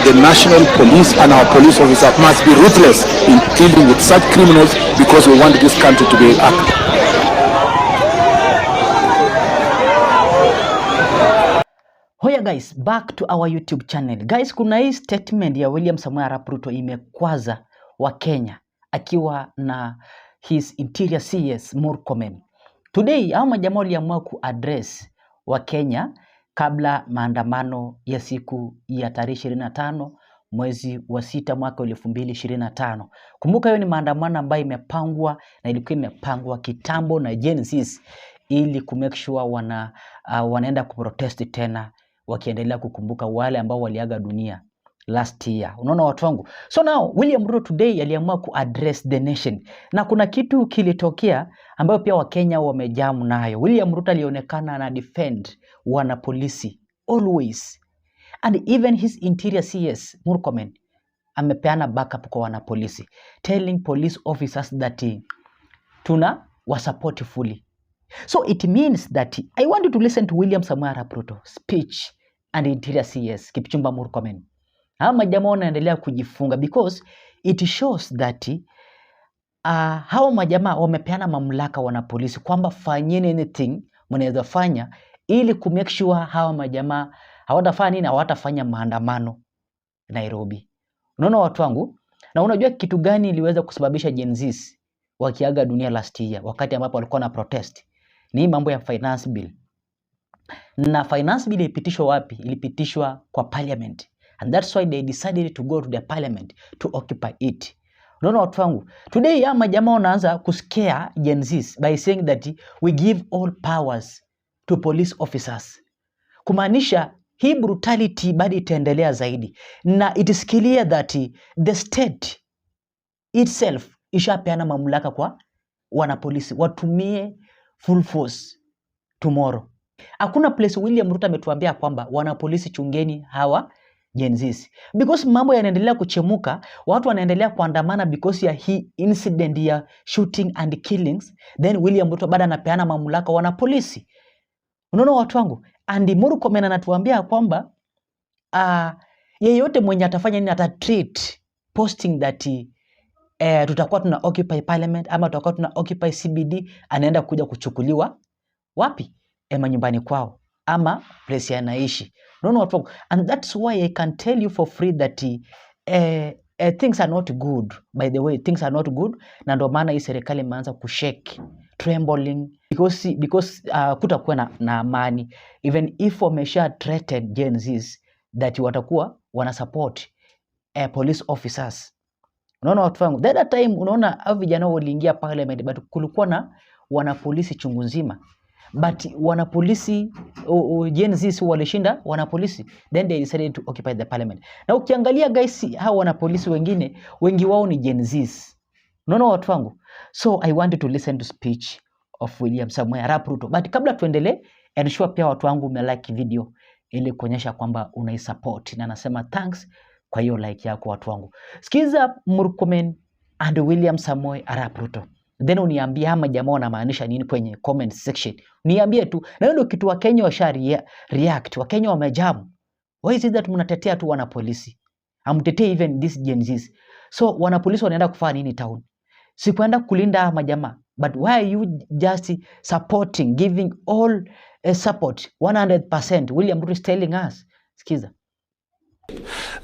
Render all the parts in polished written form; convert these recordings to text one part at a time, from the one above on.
the national police and our police officers must be ruthless in dealing with such criminals, because we want this country to be active. Hoya guys, back to our YouTube channel. Guys, kuna hii statement ya William Samoei Arap Ruto imekwaza wa Kenya akiwa na his interior CS Murkomen. Today, hao majamaa waliamua kuaddress wa Kenya kabla maandamano ya siku ya tarehe 25 mwezi wa 6 mwaka 2025. Kumbuka hiyo ni maandamano ambayo imepangwa na ilikuwa imepangwa kitambo na Gen Zs ili kumake sure wanaenda kuprotest tena, wakiendelea kukumbuka wale ambao waliaga dunia last year. Unaona watu wangu? So now William Ruto today aliamua kuaddress the nation. Na kuna kitu kilitokea ambayo pia Wakenya wamejamu nayo. William Ruto alionekana na defend wana polisi always. And even his interior CS Murkomen amepeana backup kwa wana polisi, telling police officers that tuna wasupport fully. So it means that I want you to listen to William Samoei Arap Ruto speech and interior CS Kipchumba Murkomen. Hao majamaa wanaendelea kujifunga because it shows that hao majamaa wamepeana mamlaka wana polisi kwamba fanyeni anything mnaweza fanya ili kumake sure hao majamaa hawatafanya nini, hawatafanya maandamano Nairobi. Unaona watu wangu? Na unajua kitu gani iliweza kusababisha Gen Zs wakiaga dunia last year wakati ambapo walikuwa na protest? Ni mambo ya finance bill. Na finance bill ilipitishwa wapi? Ilipitishwa kwa parliament. And that's why they decided to go to the parliament to occupy it. Unaona watu wangu? Today ya majamaa wanaanza kuscare Gen Zs by saying that we give all powers to police officers. Kumaanisha hii brutality bado itaendelea zaidi. Na it is clear that the state itself ishapeana mamlaka kwa wanapolisi watumie full force tomorrow. Hakuna place William Ruto ametuambia kwamba wanapolisi chungeni hawa Gen Zs. Because mambo yanaendelea kuchemuka, watu wanaendelea kuandamana because ya hii incident ya shooting and killings, then William Ruto bado anapeana mamlaka wanapolisi. Unaona watu wangu? And Murkomen anatuambia kwamba yeyote mwenye atafanya nini atatreat posting that tutakuwa tuna occupy parliament ama tutakuwa tuna occupy CBD, anaenda kuja kuchukuliwa wapi? Nyumbani kwao ama place yanaishi. Unaona watu wangu? And that's why I can tell you for free that things are not good. By the way, things are not good. Na ndio maana hii serikali imeanza kushake, trembling because kutakuwa na amani. Even if wamesha threaten Gen Zs that watakuwa wana support police officers. Unaona watu wangu? That time unaona hao vijana waliingia parliament but kulikuwa na wanapolisi chungu nzima. But wanapolisi Gen Zs walishinda wanapolisi, then they decided to occupy the parliament. Na ukiangalia guys, hao wanapolisi wengine wengi wao ni Gen Zs. Unaona watu wangu? So I wanted to listen to speech of William Samoei Arap Ruto. But kabla tuendelee, ensure pia watu wangu umelike video ili kuonyesha kwamba unaisupport, na nasema thanks kwa hiyo like yako watu wangu. Sikiza Murkomen and William Samoei Arap Ruto. Then uniambie ama jamaa wanamaanisha nini kwenye comment section. Niambie tu. Na hiyo ndio kitu wa Kenya washa react. Wa Kenya wamejamu. Why is it that mnatetea tu wana polisi? Hamtetei even this Gen Zs. So wana polisi wanaenda kufanya nini town? Si kwenda kulinda majamaa. But why are you just supporting, giving all support 100%? William Ruto is telling us. Sikiza.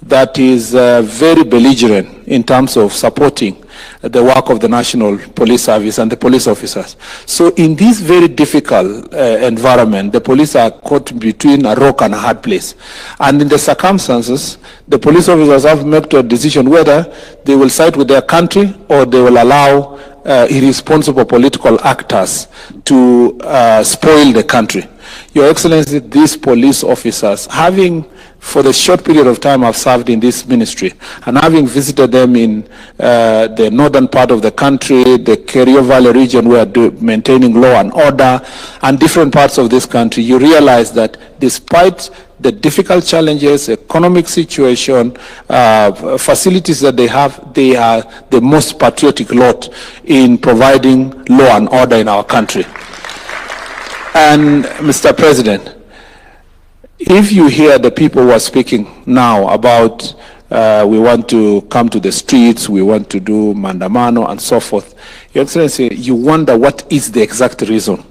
That is very belligerent in terms of supporting the work of the National Police Service and the police officers. So in this very difficult environment, the police are caught between a rock and a hard place. And in the circumstances, the police officers have made a decision whether they will side with their country or they will allow irresponsible political actors to spoil the country. Your Excellency, these police officers, having for the short period of time I've served in this ministry, and having visited them in the northern part of the country, the Kerio Valley region, where maintaining law and order, and different parts of this country, you realize that despite the difficult challenges, economic situation, facilities that they have, they are the most patriotic lot in providing law and order in our country. And Mr. President, if you hear the people who are speaking now about We want to come to the streets. We want to do mandamano and so forth. Your Excellency, you wonder what is the exact reason.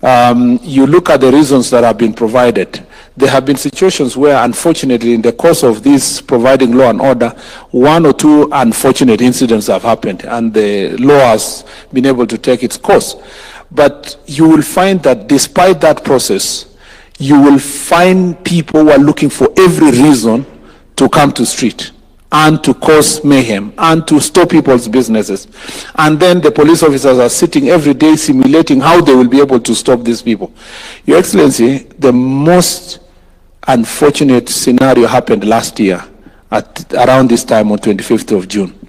You look at the reasons that have been provided. There have been situations where, unfortunately, in the course of this providing law and order, one or two unfortunate incidents have happened, and the law has been able to take its course. But you will find that despite that process, you will find people who are looking for every reason to come to street and to cause mayhem and to stop people's businesses. And then the police officers are sitting every day simulating how they will be able to stop these people. Your Excellency, the most unfortunate scenario happened last year at around this time on 25th of June.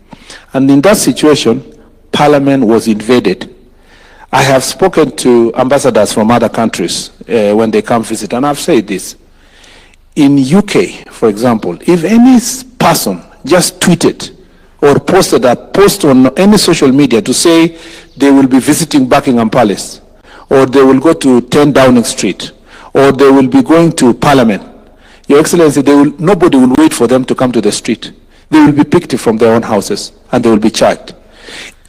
And in that situation, Parliament was invaded. I have spoken to ambassadors from other countries when they come visit, and I've said this. In UK, for example, if any person just tweeted or posted a post on any social media to say they will be visiting Buckingham Palace, or they will go to 10 Downing Street, or they will be going to Parliament, Your Excellency, nobody will wait for them to come to the street. They will be picked from their own houses and they will be charged.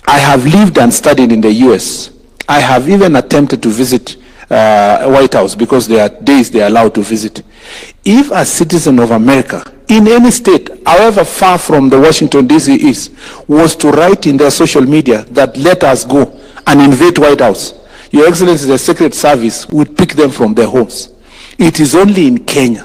I have lived and studied in the US. I have even attempted to visit White House because there are days they are allowed to visit. If a citizen of America in any state, however far from the Washington DC is, was to write in their social media that let us go and invade White House, Your Excellency, the Secret Service would pick them from their homes. It is only in Kenya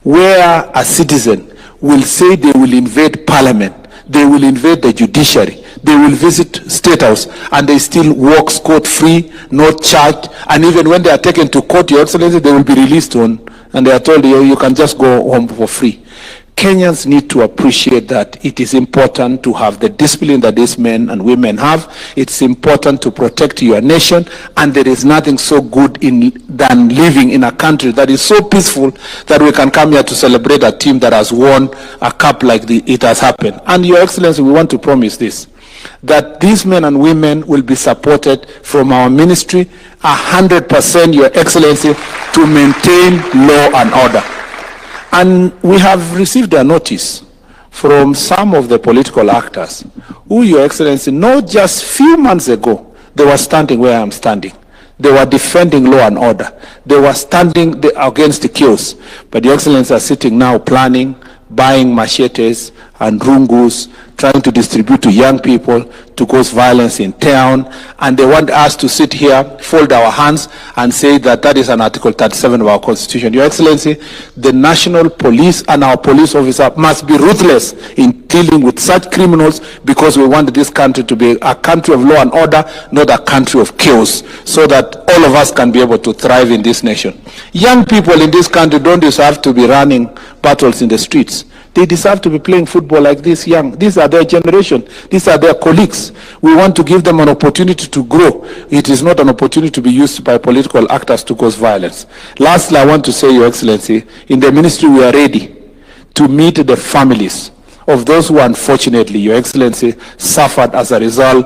where a citizen will say they will invade Parliament, they will invade the judiciary, they will visit State House, and they still walk scot-free, not charged, and even when they are taken to court, Your Excellency, they will be released on, and they are told you can just go home for free. Kenyans need to appreciate that it is important to have the discipline that these men and women have. It's important to protect your nation, and there is nothing so good than living in a country that is so peaceful that we can come here to celebrate a team that has won a cup like it has happened. And Your Excellency, we want to promise this, that these men and women will be supported from our ministry 100%, Your Excellency, to maintain law and order. And we have received a notice from some of the political actors who, Your Excellency, not just few months ago, they were standing where I'm standing. They were defending law and order. They were standing against the chaos. But Your Excellency are sitting now planning, buying machetes and rungus, trying to distribute to young people to cause violence in town, and they want us to sit here, fold our hands, and say that that is an Article 37 of our Constitution. Your Excellency, the national police and our police officer must be ruthless in dealing with such criminals, because we want this country to be a country of law and order, not a country of chaos, so that all of us can be able to thrive in this nation. Young people in this country don't deserve to be running battles in the streets. They deserve to be playing football like this young. These are their generation. These are their colleagues. We want to give them an opportunity to grow. It is not an opportunity to be used by political actors to cause violence. Lastly, I want to say, Your Excellency, in the ministry we are ready to meet the families of those who unfortunately, Your Excellency, suffered as a result,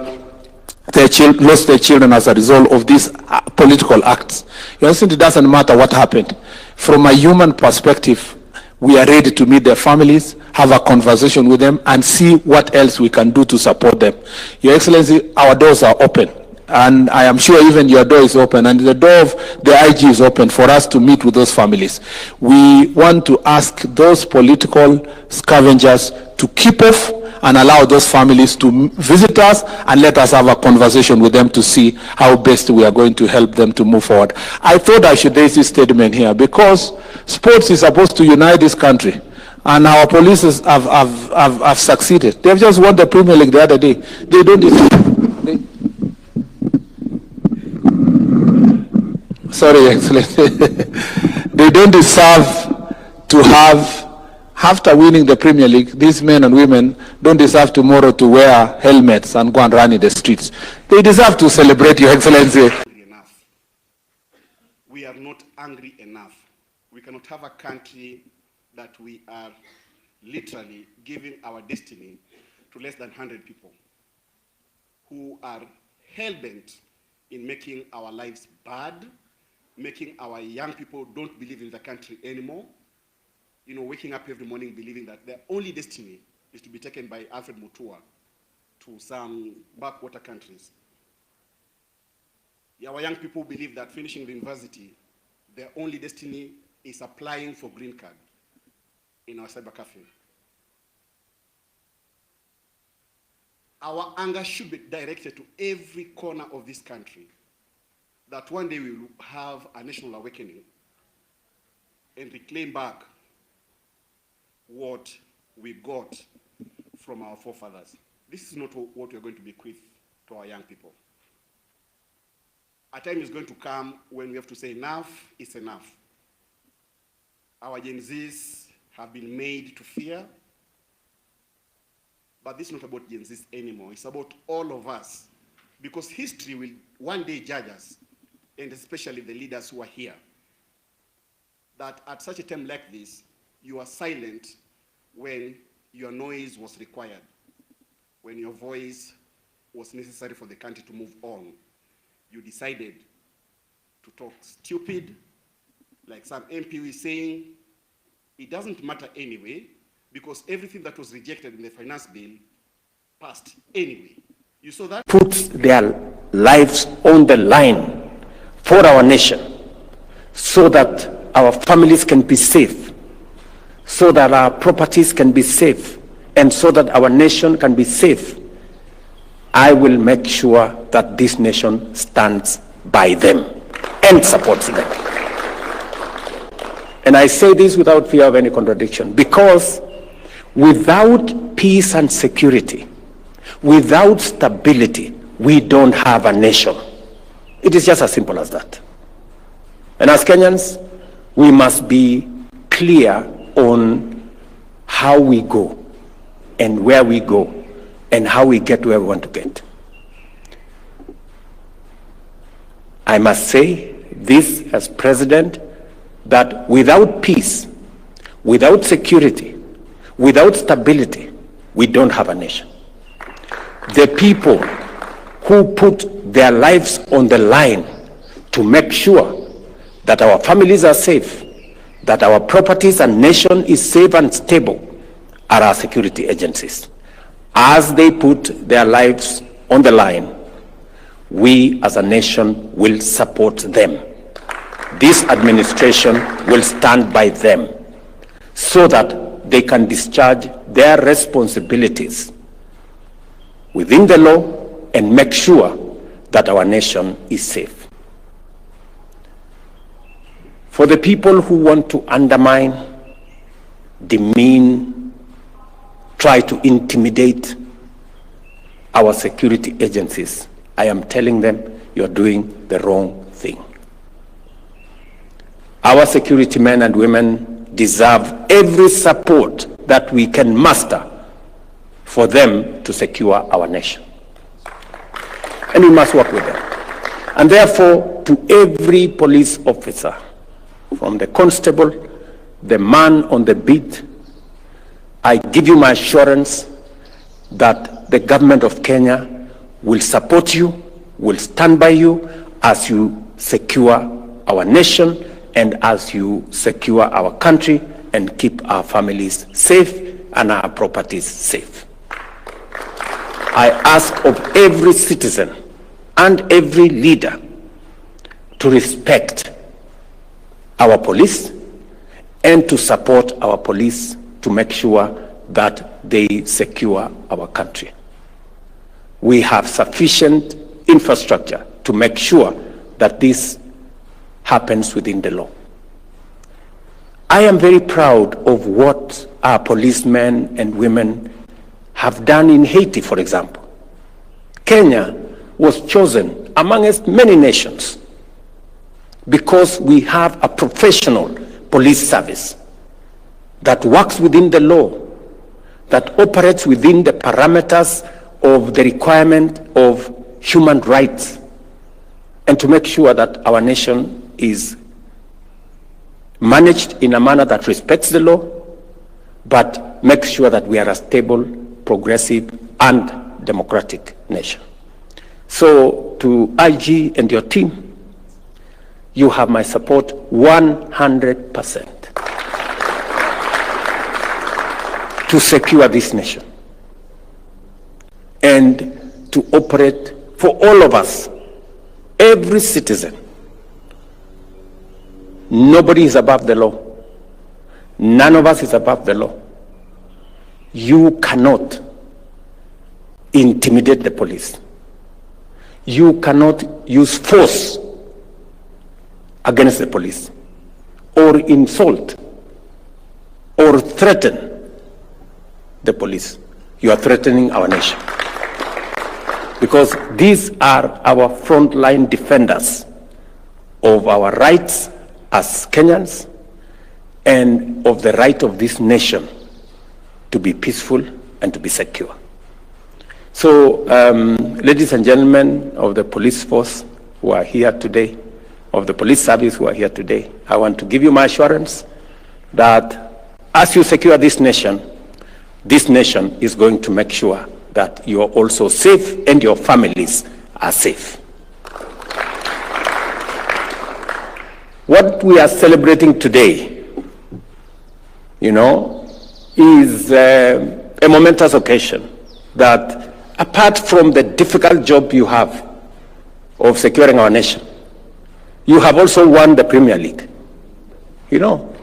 lost their children as a result of these political acts. Your Excellency, it doesn't matter what happened. From a human perspective, we are ready to meet their families, have a conversation with them, and see what else we can do to support them. Your Excellency, our doors are open. And I am sure even your door is open, and the door of the IG is open for us to meet with those families. We want to ask those political scavengers to keep off and allow those families to visit us and let us have a conversation with them to see how best we are going to help them to move forward. I thought I should raise this statement here because sports is supposed to unite this country, and our police have succeeded. They've just won the Premier League the other day. They don't sorry, Excellency. They don't deserve to have, after winning the Premier League, these men and women don't deserve tomorrow to wear helmets and go and run in the streets. They deserve to celebrate, Your Excellency. Enough. We are not angry enough. We cannot have a country that we are literally giving our destiny to less than 100 people who are hell-bent in making our lives bad, making our young people don't believe in the country anymore, waking up every morning believing that their only destiny is to be taken by Alfred Mutua to some backwater countries. Our young people believe that finishing the university, their only destiny is applying for green card in our cyber cafe. Our anger should be directed to every corner of this country, that one day we will have a national awakening and reclaim back what we got from our forefathers. This is not what we're going to bequeath to our young people. A time is going to come when we have to say enough is enough. Our Gen Zs have been made to fear, but this is not about Gen Zs anymore. It's about all of us, because history will one day judge us, and especially the leaders who are here, that at such a time like this, you are silent when your noise was required, when your voice was necessary for the country to move on. You decided to talk stupid, like some MP is saying. It doesn't matter anyway, because everything that was rejected in the finance bill passed anyway. You saw that? Puts their lives on the line for our nation, so that our families can be safe, so that our properties can be safe, and so that our nation can be safe. I will make sure that this nation stands by them and supports them. And I say this without fear of any contradiction, because without peace and security, without stability, we don't have a nation. It is just as simple as that. And as Kenyans, we must be clear on how we go and where we go and how we get where we want to get. I must say this as president, that without peace, without security, without stability, we don't have a nation. The people who put their lives on the line to make sure that our families are safe, that our properties and nation is safe and stable, are our security agencies. As they put their lives on the line, we as a nation will support them. This administration will stand by them so that they can discharge their responsibilities within the law and make sure that our nation is safe. For the people who want to undermine, demean, try to intimidate our security agencies, I am telling them, you're doing the wrong thing. Our security men and women deserve every support that we can muster for them to secure our nation. And we must work with them. And therefore, to every police officer, from the constable, the man on the beat, I give you my assurance that the government of Kenya will support you, will stand by you as you secure our nation and as you secure our country and keep our families safe and our properties safe. I ask of every citizen and every leader to respect our police and to support our police to make sure that they secure our country. We have sufficient infrastructure to make sure that this happens within the law. I am very proud of what our policemen and women have done in Haiti, for example. Kenya was chosen amongst many nations because we have a professional police service that works within the law, that operates within the parameters of the requirement of human rights, and to make sure that our nation is managed in a manner that respects the law, but makes sure that we are a stable, progressive, and democratic nation. So to IG and your team, you have my support 100%. to secure this nation and to operate for all of us, every citizen. Nobody is above the law. None of us is above the law. You cannot intimidate the police. You cannot use force against the police, or insult, or threaten the police. You are threatening our nation. Because these are our frontline defenders of our rights as Kenyans and of the right of this nation to be peaceful and to be secure. So, ladies and gentlemen of the police force who are here today, of the police service who are here today, I want to give you my assurance that as you secure this nation is going to make sure that you are also safe and your families are safe. What we are celebrating today, is a momentous occasion that, apart from the difficult job you have of securing our nation, you have also won the Premier League.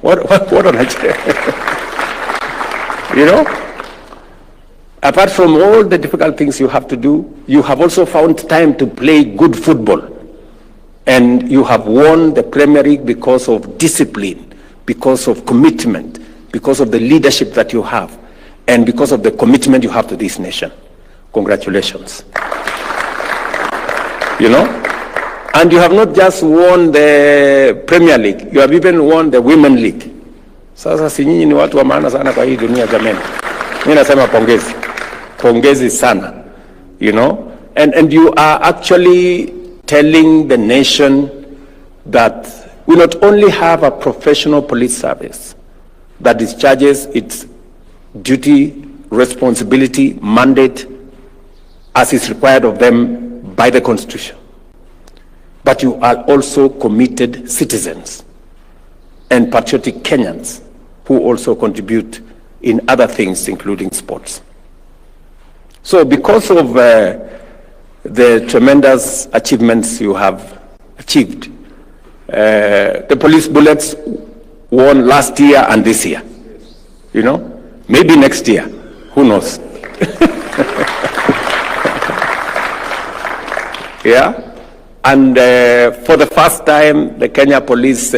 What an idea. Apart from all the difficult things you have to do, you have also found time to play good football. And you have won the Premier League because of discipline, because of commitment, because of the leadership that you have, and because of the commitment you have to this nation. Congratulations. And you have not just won the Premier League, you have even won the Women League. Sasa si nyinyi ni watu wa maana sana kwa hii dunia jamani. Mimi nasema pongezi. Pongezi sana. And you are actually telling the nation that we not only have a professional police service that discharges its duty, responsibility, mandate as is required of them by the Constitution, but you are also committed citizens and patriotic Kenyans who also contribute in other things, including sports. So because of the tremendous achievements you have achieved, the police bullets won last year and this year. Maybe next year, who knows? Yeah, and for the first time, the Kenya police